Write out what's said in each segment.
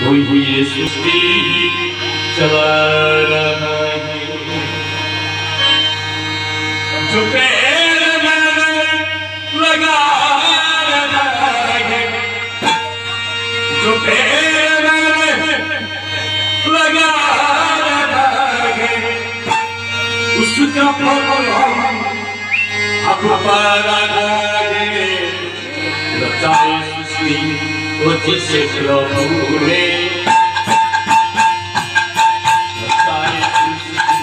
कोई ये सृष्टि चला रहा है, जो पेड़ में लगा रहा है, जो पेड़ में लगा रहा है, उसका फल अब पा रहा है। रचाई सृष्टि वो जिसे प्रभु ने रचाई सृष्टि,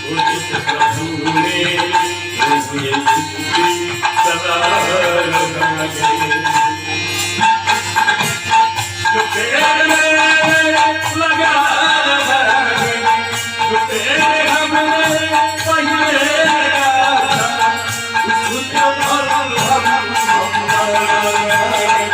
वो जिसे प्रभु ने ये सृष्टि चला रहा है। जो पेड़ में लगा रहा है, जो पेड़ हमने पहले लगाया था, उसका फल हम पा रहे हैं।